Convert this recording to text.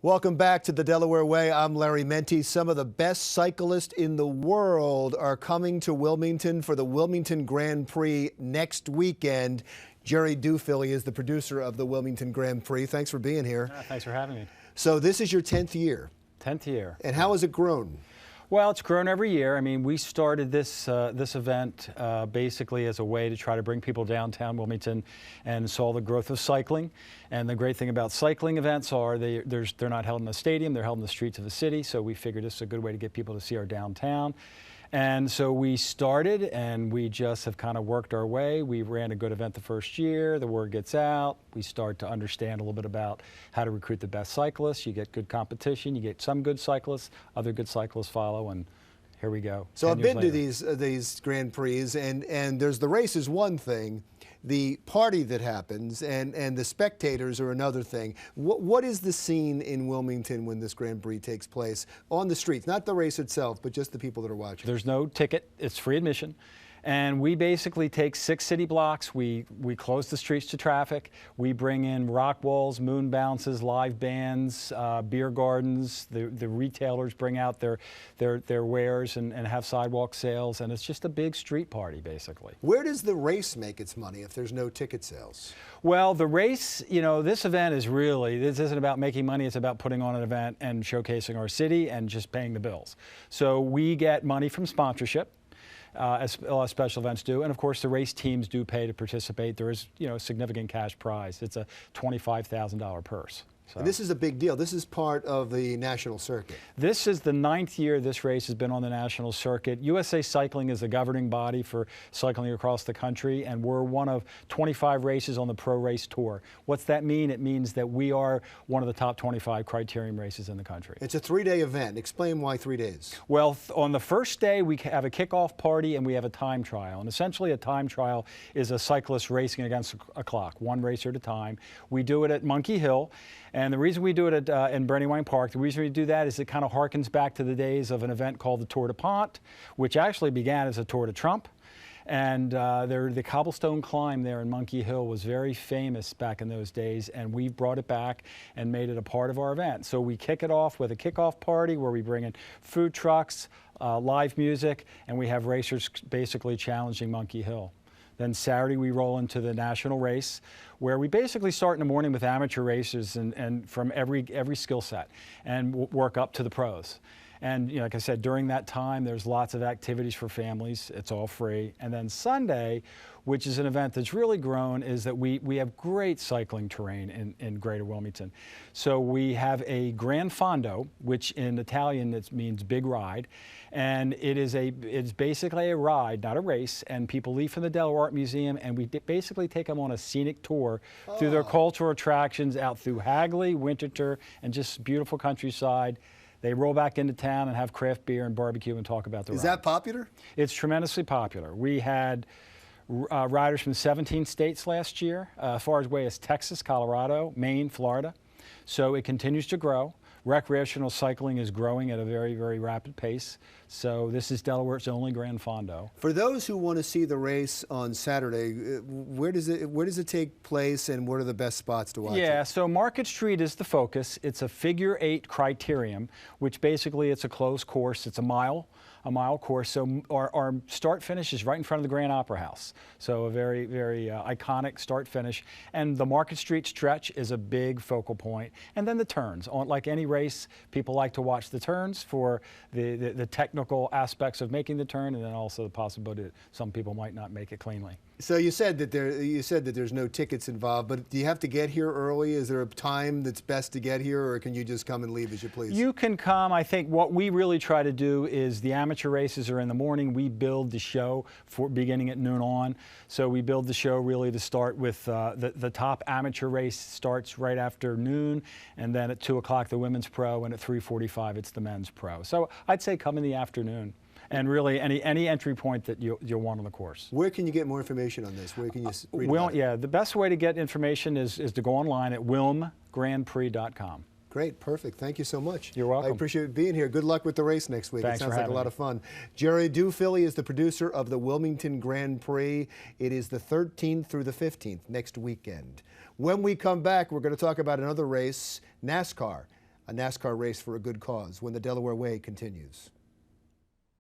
Welcome back to the Delaware Way. I'm Larry Menti. Some of the best cyclists in the world are coming to Wilmington for the Wilmington Grand Prix next weekend. Jerry DuPhily is the producer of the Wilmington Grand Prix. Thanks for being here. Thanks for having me. So this is your 10th year. 10th year. And how has it grown? Well, it's grown every year. I mean, we started this event basically as a way to try to bring people downtown Wilmington and saw the growth of cycling. And the great thing about cycling events are they're not held in a stadium, they're held in the streets of the city. So we figured this is a good way to get people to see our downtown. And so we started, and we just have kind of worked our way. We ran a good event the first year. The word gets out. We start to understand a little bit about how to recruit the best cyclists. You get good competition. You get some good cyclists. Other good cyclists follow, and here we go. So I've been to these Grand Prix, and there's the race is one thing. The party that happens and the spectators are another thing. What is the scene in Wilmington when this Grand Prix takes place on the streets? Not the race itself, but just the people that are watching. There's no ticket. It's free admission. And we basically take 6 city blocks. We close the streets to traffic. We bring in rock walls, moon bounces, live bands, beer gardens. The retailers bring out their wares and have sidewalk sales. And it's just a big street party, basically. Where does the race make its money if there's no ticket sales? Well, the race, you know, this event is really, this isn't about making money. It's about putting on an event and showcasing our city and just paying the bills. So we get money from sponsorship. As a lot of special events do, and of course the race teams do pay to participate. There is, you know, a significant cash prize. It's a $25,000 purse. So. And this is a big deal. This is part of the national circuit. This is the 9th year this race has been on the national circuit. USA Cycling is the governing body for cycling across the country, and we're one of 25 races on the Pro Race Tour. What's that mean? It means that we are one of the top 25 criterium races in the country. It's a 3-day event. Explain why 3 days. Well, on the first day, we have a kickoff party and we have a time trial. And essentially a time trial is a cyclist racing against a clock, one racer at a time. We do it at Monkey Hill. And the reason we do it at, in Brandywine Park, the reason we do that is it kind of harkens back to the days of an event called the Tour de Pont, which actually began as a Tour de Trump. And the cobblestone climb there in Monkey Hill was very famous back in those days, and we've brought it back and made it a part of our event. So we kick it off with a kickoff party where we bring in food trucks, live music, and we have racers basically challenging Monkey Hill. Then Saturday we roll into the national race, where we basically start in the morning with amateur racers and from every skill set, and work up to the pros. And you know, like I said, during that time, there's lots of activities for families. It's all free. And then Sunday, which is an event that's really grown, is that we have great cycling terrain in Greater Wilmington. So we have a Gran Fondo, which in Italian it means big ride. And it's basically a ride, not a race. And people leave from the Delaware Art Museum, and we basically take them on a scenic tour through their cultural attractions out through Hagley, Winterthur, and just beautiful countryside. They roll back into town and have craft beer and barbecue and talk about the ride. Is that popular? It's tremendously popular. We had riders from 17 states last year, as far away as Texas, Colorado, Maine, Florida. So it continues to grow. Recreational cycling is growing at a very, very rapid pace. So this is Delaware's only Gran Fondo. For those who want to see the race on Saturday, where does it take place, and what are the best spots to watch? Yeah, so Market Street is the focus. It's a figure 8 criterium, which basically it's a closed course. It's a mile course. So our start finish is right in front of the Grand Opera House. So a very, very iconic start finish. And the Market Street stretch is a big focal point. And then the turns. Like any race, people like to watch the turns for the technical aspects of making the turn, and then also the possibility that some people might not make it cleanly. So you said that there's no tickets involved, but do you have to get here early? Is there a time that's best to get here, or can you just come and leave as you please? You can come. I think what we really try to do is the amateur races are in the morning. We build the show for beginning at noon on. So we build the show really to start with the top amateur race starts right after noon, and then at 2 o'clock the women's pro, and at 3:45 it's the men's pro. So I'd say come in the afternoon. And really, any entry point that you'll want on the course. Where can you get more information on this? Where can you read about it? Yeah, the best way to get information is to go online at wilmgrandprix.com. Great, perfect. Thank you so much. You're welcome. I appreciate being here. Good luck with the race next week. Thanks it sounds for like a lot having of fun. Jerry DuPhily is the producer of the Wilmington Grand Prix. It is the 13th through the 15th next weekend. When we come back, we're going to talk about another race, NASCAR. a NASCAR race for a good cause when the Delaware Way continues.